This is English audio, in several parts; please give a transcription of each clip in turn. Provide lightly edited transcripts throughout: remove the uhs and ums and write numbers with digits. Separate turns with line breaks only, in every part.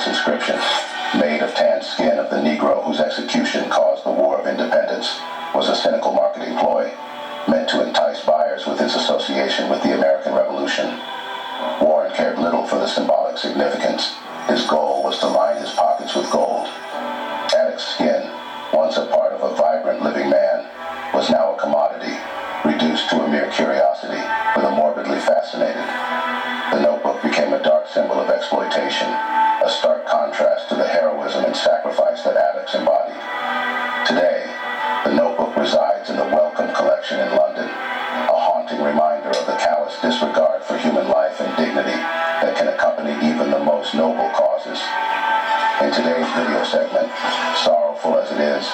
books inscriptions, made of tanned skin of the Negro whose execution caused the War of Independence, was a cynical marketing ploy meant to entice buyers with its association with the American Revolution. Warren cared little for the symbolic significance. His goal was to line his pockets with gold. Attic's skin, once a part of a vibrant living man, was now a commodity, reduced to a mere curiosity for the morbidly fascinated. The notebook became a dark symbol of exploitation, a stark contrast to the heroism and sacrifice that Attic's embodied. Today, the notebook resides in the Wellcome Collection in London, a haunting reminder of the callous disregard for human life and dignity that can accompany even the most noble causes. In today's video segment, sorrowful as it is,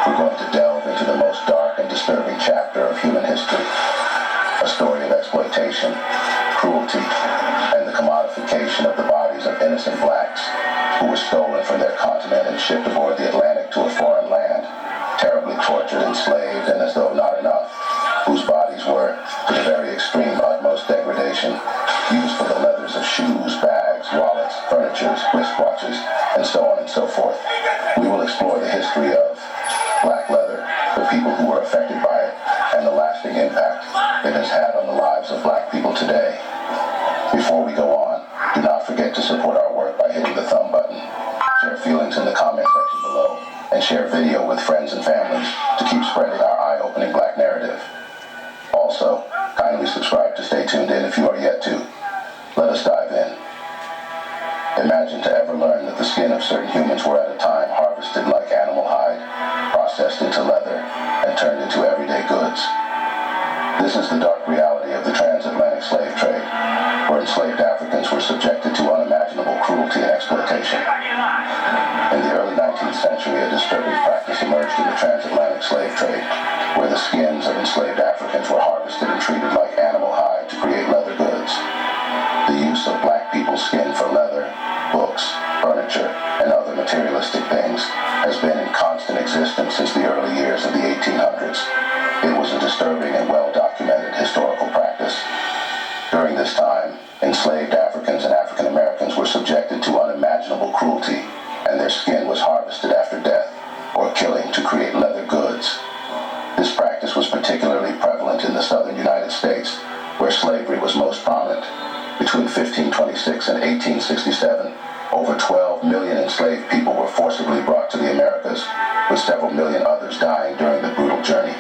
we're going to delve into the most dark and disturbing chapter of human history, a story of exploitation, cruelty, and the commodification of the bodies of innocent blacks who were stolen from their continent and shipped aboard the Atlantic to a foreign land, terribly tortured, enslaved, and as though not enough, whose bodies were, to the very extreme utmost degradation, used for the leathers of shoes, bags, wallets, furniture, wristwatches, and so on and so forth. We will explore the history of black leather, the people who were affected by it, and the lasting impact it has had on the lives of black people today. Before we go on, do not forget to support our work by hitting the thumb button, share feelings in the comment section below, and share video with friends and families to keep spreading our eye-opening black narrative. Also, kindly subscribe to stay tuned in if you are yet to. Let us dive in. Imagine to ever learn that the skin of certain humans were at a time harvested like animal hide, processed into leather, and turned into everyday goods. This is the dark reality of the transatlantic slave trade, where enslaved Africans were subjected to unimaginable cruelty and exploitation. In the early 19th century, a disturbing practice emerged in the transatlantic slave trade, where the skins of enslaved Africans were harvested and treated like animal hide to create leather goods. The use of black people's skin for leather, books, furniture, and other materialistic things has been in constant existence since the early years of the 1800s. It was a disturbing and well-documented historical practice. During this time, enslaved Africans and African Americans were subjected to unimaginable cruelty, and their skin was harvested after death or killing to create leather goods. This practice was particularly prevalent in the southern United States, where slavery was most prominent. Between 1526 and 1867, over 12 million enslaved people were forcibly brought to the Americas, with several million others dying during the brutal journey.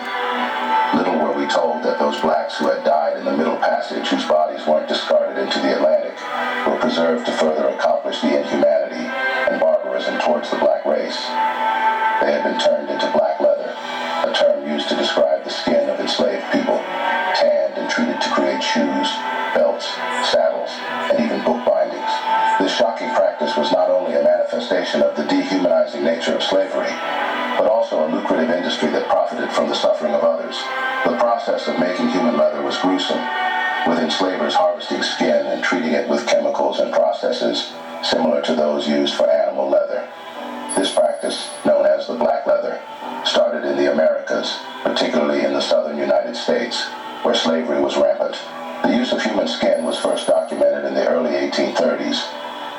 Little were we told that those blacks who had died in the Middle Passage, whose bodies weren't discarded into the Atlantic, were preserved to further accomplish the inhumanity and barbarism towards the black race. They had been turned into black leather, a term used to describe the skin of enslaved people, tanned and treated to create shoes, belts, saddles, and even book bindings. This shocking practice was not only a manifestation of the dehumanizing nature of slavery, but also a lucrative industry that profited from the suffering of others. The process of making human leather was gruesome, with enslavers harvesting skin and treating it with chemicals and processes similar to those used for animal leather. This practice, known as the black leather, started in the Americas, particularly in the southern United States, where slavery was rampant. The use of human skin was first documented in the early 1830s,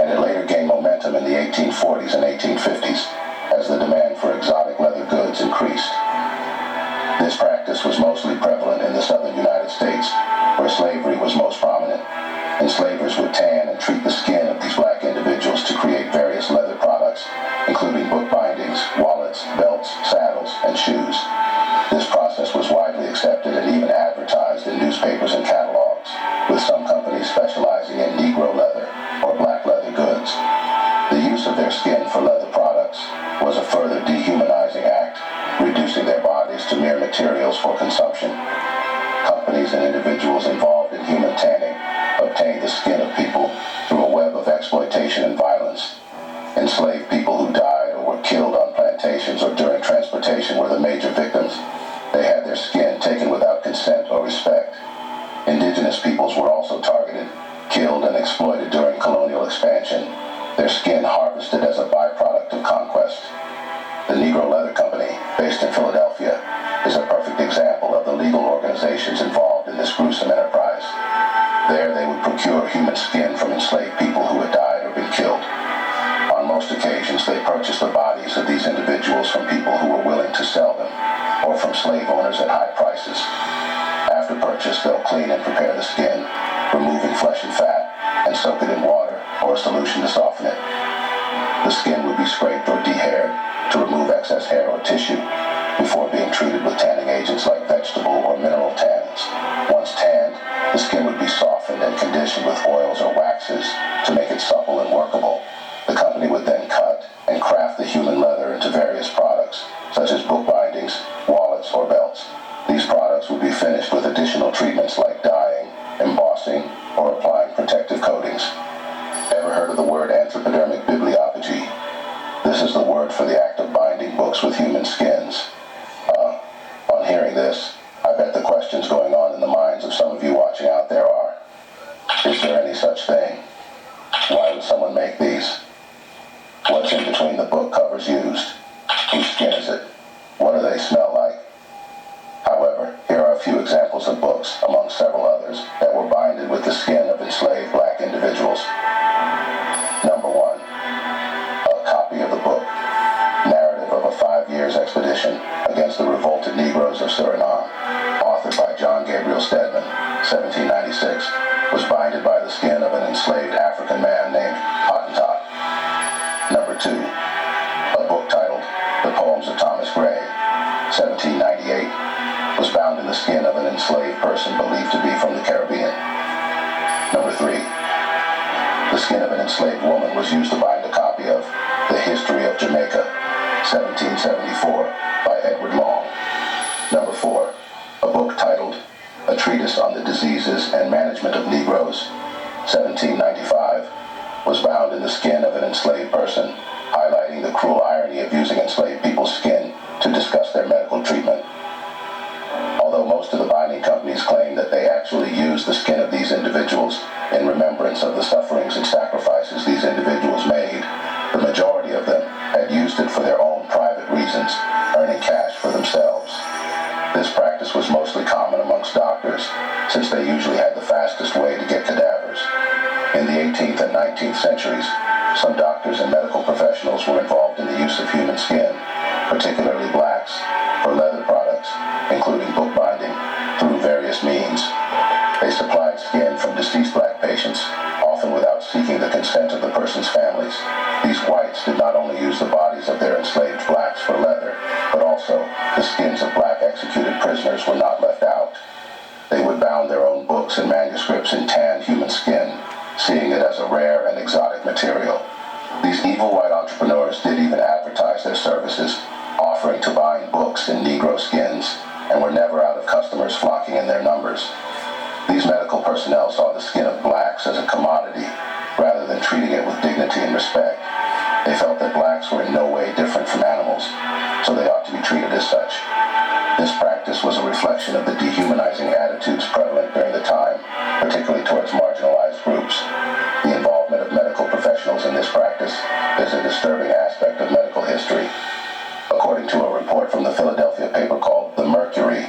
and it later gained momentum in the 1840s and 1850s as the demand for exotic leather goods increased. This practice was mostly prevalent in the southern United States, where slavery was most prominent. Enslavers would tan and treat the skin of these black individuals to create various leather products, including book bindings, wallets, belts, saddles, and shoes. This process was widely accepted and even advertised in newspapers and catalogs, with some companies specializing in Negro leather or black leather goods. The use of their skin for leather products was a further dehumanizing act, reducing their bodies to mere materials for consumption. Companies and individuals involved in human tanning obtained the skin of people through a web of exploitation and violence. Enslaved people who died or were killed on plantations or during transportation were the major victims. They had their skin taken without consent or respect. Indigenous peoples were also targeted, killed, and exploited during colonial expansion, their skin harvested as a byproduct of conquest. The Negro Leather Company, based in Philadelphia, is a perfect example of the legal organizations involved in this gruesome enterprise. There they would procure human skin from enslaved people who had died or been killed. slave owners at high prices. After purchase, they'll clean and prepare the skin, removing flesh and fat, and soak it in water or a solution to soften it. The skin would be scraped or de-haired to remove excess hair or tissue before being treated with tanning agents like vegetable or mineral tannins. Once tanned, the skin would be softened and conditioned with oils or waxes to make it supple and workable. The company would then cut and craft the human leather into various products, such as book bindings, wallets, or belts. These products would be finished with additional treatments like dyeing, embossing, or applying protective coatings. Ever heard of the word anthropodermic bibliophagy? This is the word for the act of binding books with human skins. On hearing this, I bet the questions going on in the minds of some of you watching out there are, is there any such thing? Why would someone make these? What's in between the book covers used? Whose skin is it? What do they smell like? However, here are a few examples of books, among several others, that were binded with the skin of enslaved black individuals. Number 1. A copy of the book, Narrative of a 5 Years Expedition Against the Revolted Negroes of Suriname, authored by John Gabriel Stedman, 1796, was binded by the skin of an enslaved African man named Hottentot. Number 2. A book titled The Poems of Thomas Gray, 1798, was bound in the skin of an enslaved person believed to be from the Caribbean. Number 3. The skin of an enslaved woman was used to bind a copy of The History of Jamaica, 1774, by Edward Long. Number 4. A book titled A Treatise on the Diseases and Management of Negroes, 1795, was bound in the skin of an enslaved person, highlighting the cruel irony of using enslaved people's skin to discuss their medical treatment. Although most of the binding companies claim that they actually used the skin of these individuals in remembrance of the sufferings and sacrifices these individuals made, the majority of them had used it for their own private reasons, earning cash for themselves. This practice was mostly common amongst doctors, since they usually had the fastest way to get cadavers. In the 18th and 19th centuries, some doctors and medical professionals were involved in the use of human skin, particularly blacks, for leather products, including bookbinding, through various means. They supplied skin from deceased black patients, often without seeking the consent of the person's families. These whites did not only use the bodies of their enslaved blacks for leather, but also the skins of black executed prisoners were not left out. They would bound their own books and manuscripts in tanned human skin, seeing it as a rare and exotic material. These evil white entrepreneurs did even advertise their services, offering to bind books in Negro skins, and were never out of customers flocking in their numbers. These medical personnel saw the skin of blacks as a commodity, rather than treating it with dignity and respect. They felt that blacks were in no way different from animals, so they ought to be treated as such. This practice was a reflection of the dehumanizing attitudes prevalent during the time, particularly towards marginalized groups. The involvement of medical professionals in this practice is a disturbing aspect of medical history. According to a report from the Philadelphia paper called The Mercury,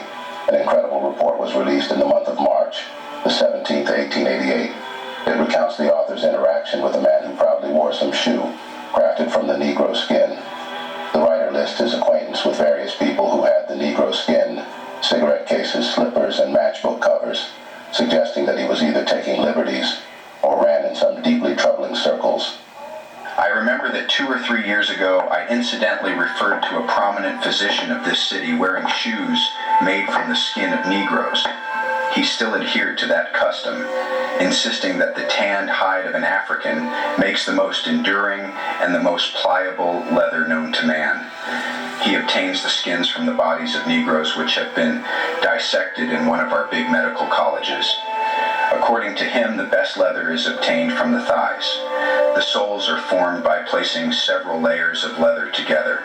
an incredible report was released in the month of March, the 17th, 1888. It recounts the author's interaction with a man who proudly wore some shoe crafted from the Negro skin. The writer lists his acquaintance with various people who had the Negro skin, cigarette cases, slippers, and matchbook covers, suggesting that he was either taking liberties or ran in some deeply troubling circles.
I remember that 2 or 3 years ago, I incidentally referred to a prominent physician of this city wearing shoes made from the skin of Negroes. He still adhered to that custom, insisting that the tanned hide of an African makes the most enduring and the most pliable leather known to man. He obtains the skins from the bodies of Negroes which have been dissected in one of our big medical colleges. According to him, the best leather is obtained from the thighs. The soles are formed by placing several layers of leather together.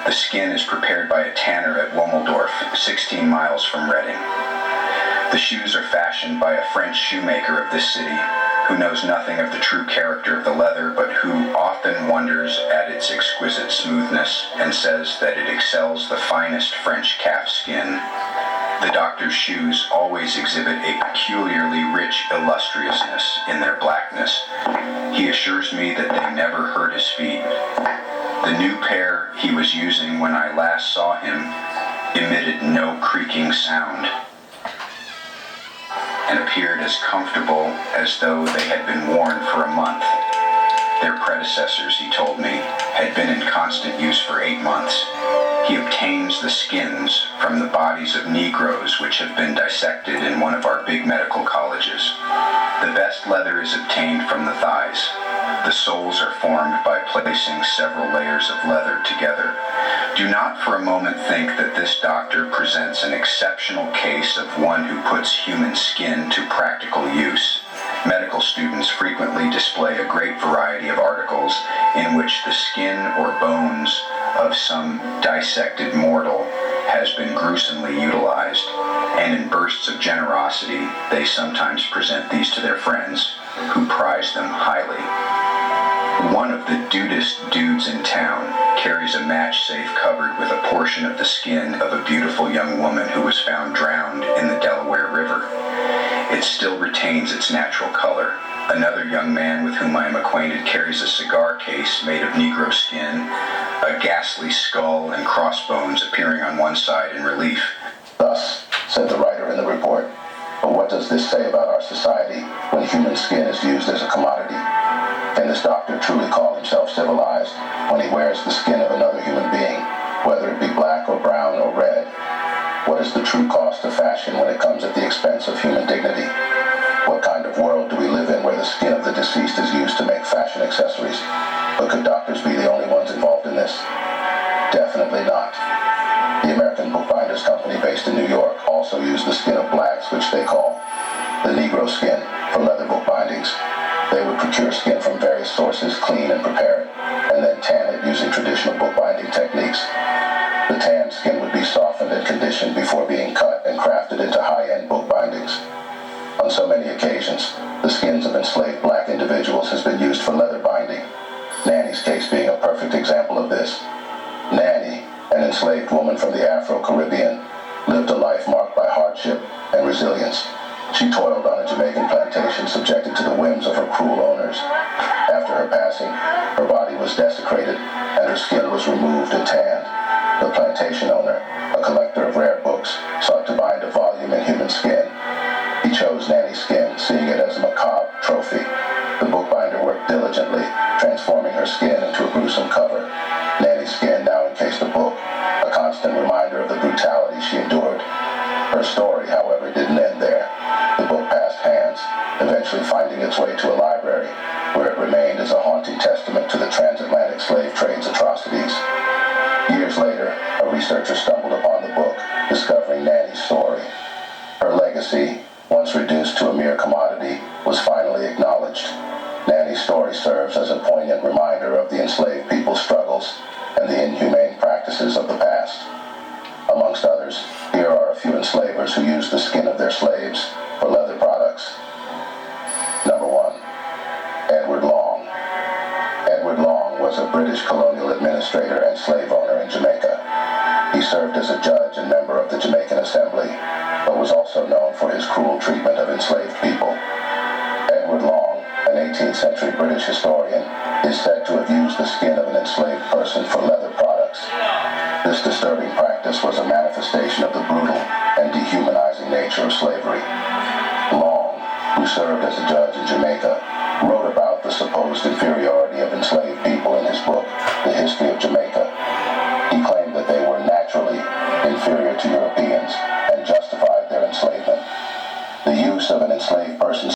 The skin is prepared by a tanner at Wommeldorf, 16 miles from Reading. The shoes are fashioned by a French shoemaker of this city, who knows nothing of the true character of the leather, but who often wonders at its exquisite smoothness and says that it excels the finest French calf skin. The doctor's shoes always exhibit a peculiarly rich illustriousness in their blackness. He assures me that they never hurt his feet. The new pair he was using when I last saw him emitted no creaking sound, and appeared as comfortable as though they had been worn for a month. Their predecessors, he told me, had been in constant use for 8 months. He obtains the skins from the bodies of Negroes which have been dissected in one of our big medical colleges. The best leather is obtained from the thighs. The soles are formed by placing several layers of leather together. Do not for a moment think that this doctor presents an exceptional case of one who puts human skin to practical use. Medical students frequently display a great variety of articles in which the skin or bones of some dissected mortal has been gruesomely utilized, and in bursts of generosity they sometimes present these to their friends, who prize them highly. One of the dudest dudes in town carries a match safe covered with a portion of the skin of a beautiful young woman who was found drowned in the Delaware River. It still retains its natural color. Another young man with whom I am acquainted carries a cigar case made of Negro skin, a ghastly skull and crossbones appearing on one side in relief.
Thus, said the writer in the report, but what does this say about our society when human skin is used as a commodity? Can this doctor truly call himself civilized when he wears the skin of another human being, whether it be black or brown or red? What is the true cost of fashion when it comes at the expense of human dignity? What kind of world do we live in where the skin of the deceased is used to make fashion accessories? But could doctors be the only ones involved in this? Definitely not. The American Bookbinders Company, based in New York, also used the skin of blacks, which they call the Negro skin, for leather book bindings. They would procure skin from various sources, clean and prepare it, and then tan it using traditional bookbinding techniques. The tanned skin would be softened and conditioned before being cut and crafted into high-end book bindings. On so many occasions, the skins of enslaved black individuals has been used for leather binding, Nanny's case being a perfect example of this. Nanny, an enslaved woman from the Afro-Caribbean, lived a life marked by hardship and resilience. She toiled on a Jamaican plantation subjected to the whims of her cruel owners. After her passing, her body was desecrated and her skin was removed and tanned. The plantation owner, a collector of rare books, sought to bind a volume in human skin. He chose Nanny's skin, seeing it as a macabre trophy. The bookbinder worked diligently, transforming her skin into a gruesome cover. Nanny's skin now encased a book, a constant reminder of the brutality she endured. Her story, however, didn't end there. The book passed hands, eventually finding its way to a library, where it remained as a haunting testament to the transatlantic slave trade's atrocities. Years later, a researcher stumbled upon the book, discovering Nanny's story. Her legacy, once reduced to a mere commodity, was finally acknowledged. Nanny's story serves as a poignant reminder of the enslaved people's struggles and the inhumane practices of the past. Amongst others, here are a few enslavers who used the skin of their slaves for leather products. Number 1. Edward Long. Edward Long was a British colonial administrator and slave owner in Jamaica. He served as a judge and member of the Jamaican Assembly, but was also known for his cruel treatment of enslaved people. Edward Long, an 18th century British historian, is said to have used the skin of an enslaved person for leather products. This disturbing practice was a manifestation of the brutal and dehumanizing nature of slavery. Long, who served as a judge in Jamaica, wrote about the supposed inferiority of enslaved people in his book, The History of Jamaica,